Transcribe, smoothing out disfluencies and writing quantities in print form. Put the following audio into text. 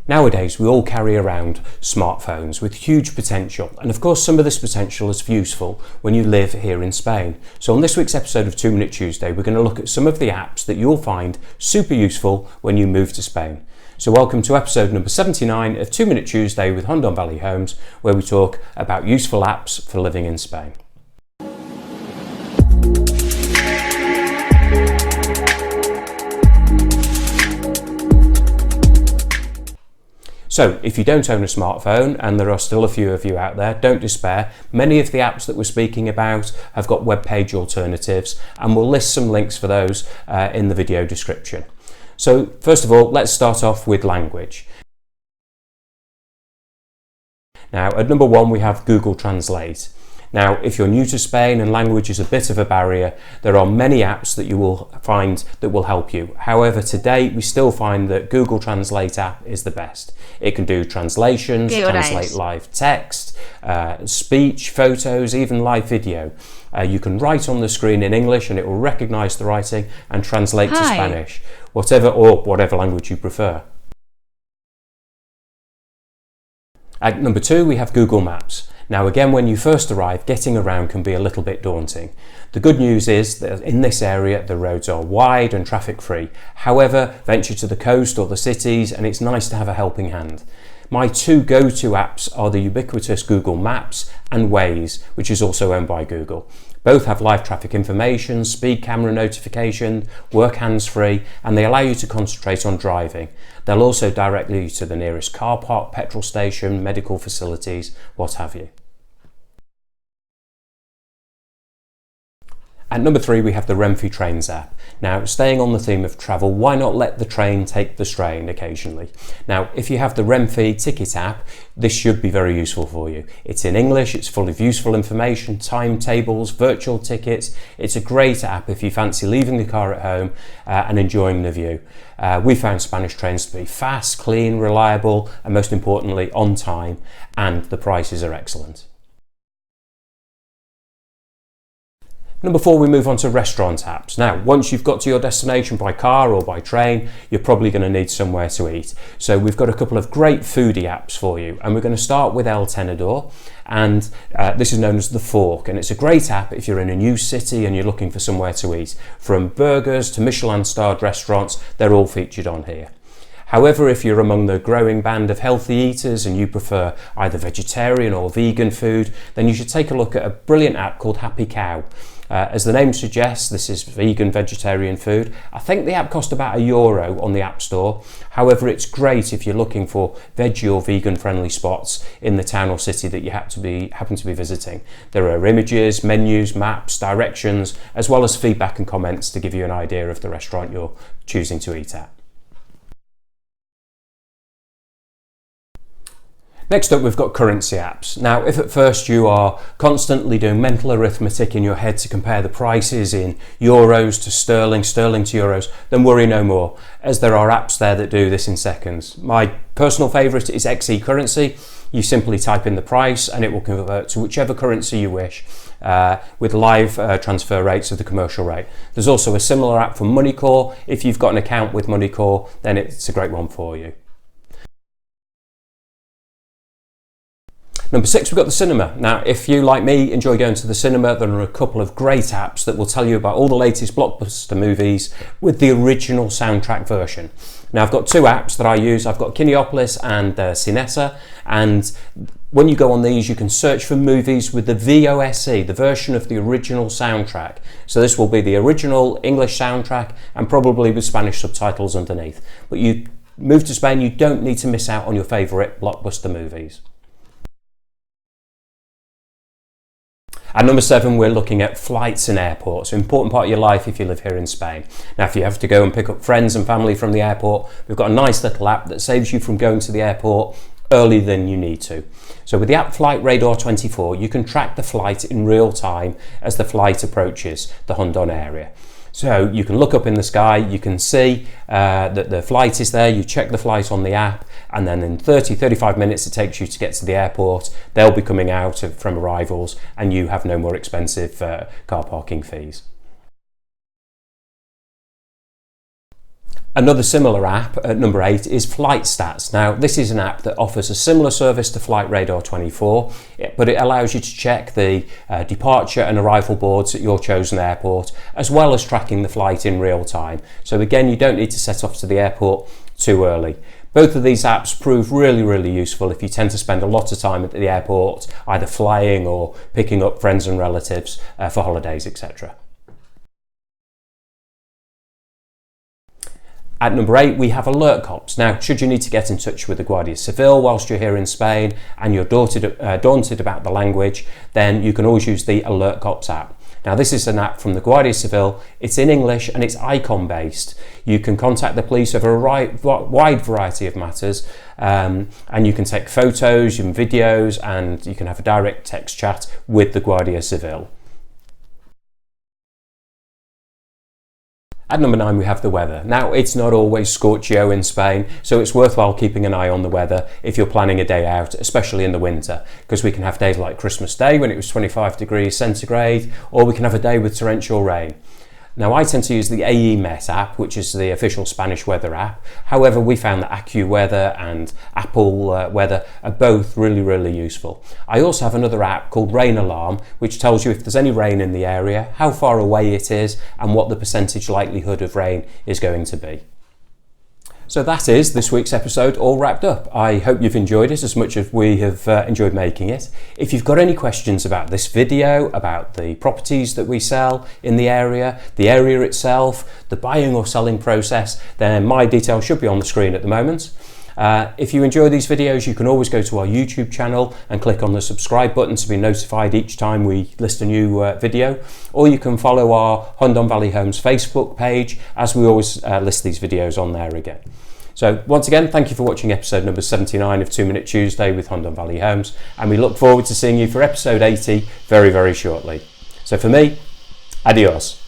Nowadays, we all carry around smartphones with huge potential, and of course some of this potential is useful when you live here in Spain. So on this week's episode of 2 Minute Tuesday, we're going to look at some of the apps that you'll find super useful when you move to Spain. So welcome to episode number 79 of 2 Minute Tuesday with Hondon Valley Homes, where we talk about useful apps for living in Spain. So if you don't own a smartphone, and there are still a few of you out there, don't despair. Many of the apps that we're speaking about have got web page alternatives, and we'll list some links for those in the video description. So first of all, let's start off with language. Now at number one, we have Google Translate. Now, if you're new to Spain and language is a bit of a barrier, there are many apps that you will find that will help you. However, today we still find that Google Translate app is the best. It can do translations, translate live text, speech, photos, even live video. You can write on the screen in English and it will recognise the writing and translate to Spanish, whatever language you prefer. At number two, we have Google Maps. Now again, when you first arrive, getting around can be a little bit daunting. The good news is that in this area, the roads are wide and traffic free. However, venture to the coast or the cities and it's nice to have a helping hand. My two go-to apps are the ubiquitous Google Maps and Waze, which is also owned by Google. Both have live traffic information, speed camera notification, work hands-free, and they allow you to concentrate on driving. They'll also direct you to the nearest car park, petrol station, medical facilities, what have you. At number three, we have the Renfe Trains app. Now, staying on the theme of travel, why not let the train take the strain occasionally? Now, if you have the Renfe Ticket app, this should be very useful for you. It's in English, it's full of useful information, timetables, virtual tickets. It's a great app if you fancy leaving the car at home and enjoying the view. We found Spanish trains to be fast, clean, reliable, and most importantly, on time, and the prices are excellent. Number four, we move on to restaurant apps. Now, once you've got to your destination by car or by train, you're probably going to need somewhere to eat. So we've got a couple of great foodie apps for you, and we're going to start with El Tenedor, and this is known as The Fork, and it's a great app if you're in a new city and you're looking for somewhere to eat. From burgers to Michelin-starred restaurants, they're all featured on here. However, if you're among the growing band of healthy eaters and you prefer either vegetarian or vegan food, then you should take a look at a brilliant app called Happy Cow. As the name suggests, this is vegan vegetarian food. I think the app cost about €1 on the App Store. However, it's great if you're looking for veggie or vegan friendly spots in the town or city that you happen to be visiting. There are images, menus, maps, directions, as well as feedback and comments to give you an idea of the restaurant you're choosing to eat at. Next up, we've got currency apps. Now, if at first you are constantly doing mental arithmetic in your head to compare the prices in euros to sterling, sterling to euros, then worry no more, as there are apps there that do this in seconds. My personal favourite is XE Currency. You simply type in the price and it will convert to whichever currency you wish with live transfer rates of the commercial rate. There's also a similar app for MoneyCore. If you've got an account with MoneyCore, then it's a great one for you. Number six, we've got the cinema. Now, if you, like me, enjoy going to the cinema, there are a couple of great apps that will tell you about all the latest blockbuster movies with the original soundtrack version. Now, I've got two apps that I use. I've got Kineopolis and Cinesa, and when you go on these, you can search for movies with the VOSC, the version of the original soundtrack. So this will be the original English soundtrack and probably with Spanish subtitles underneath. But you move to Spain, you don't need to miss out on your favourite blockbuster movies. At number seven, we're looking at flights and airports, an important part of your life if you live here in Spain. Now, if you have to go and pick up friends and family from the airport, we've got a nice little app that saves you from going to the airport earlier than you need to. So with the app Flight Radar 24, you can track the flight in real time as the flight approaches the Hondon area. So you can look up in the sky, you can see that the flight is there, you check the flight on the app, and then in 30-35 minutes it takes you to get to the airport. They'll be coming out from arrivals and you have no more expensive car parking fees. Another similar app at number 8 is Flight Stats. Now, this is an app that offers a similar service to Flight Radar 24, but it allows you to check the departure and arrival boards at your chosen airport, as well as tracking the flight in real time. So again, you don't need to set off to the airport too early. Both of these apps prove really useful if you tend to spend a lot of time at the airport, either flying or picking up friends and relatives for holidays, etc. At number 8, we have Alert Cops. Now, should you need to get in touch with the Guardia Civil whilst you're here in Spain and you're daunted about the language, then you can always use the Alert Cops app. Now, this is an app from the Guardia Civil. It's in English and it's icon based. You can contact the police over a wide variety of matters, and you can take photos and videos, and you can have a direct text chat with the Guardia Civil. At number 9, we have the weather. Now, it's not always scorchio in Spain, so it's worthwhile keeping an eye on the weather if you're planning a day out, especially in the winter, because we can have days like Christmas Day when it was 25 degrees centigrade, or we can have a day with torrential rain. Now, I tend to use the AEMET app, which is the official Spanish weather app. However, we found that AccuWeather and Apple Weather are both really useful. I also have another app called Rain Alarm, which tells you if there's any rain in the area, how far away it is, and what the percentage likelihood of rain is going to be. So that is this week's episode all wrapped up. I hope you've enjoyed it as much as we have enjoyed making it. If you've got any questions about this video, about the properties that we sell in the area itself, the buying or selling process, then my details should be on the screen at the moment. If you enjoy these videos, you can always go to our YouTube channel and click on the subscribe button to be notified each time we list a new video, or you can follow our Hondon Valley Homes Facebook page, as we always list these videos on there again. So once again, thank you for watching episode number 79 of 2 Minute Tuesday with Hondon Valley Homes, and we look forward to seeing you for episode 80 very shortly. So for me, adios.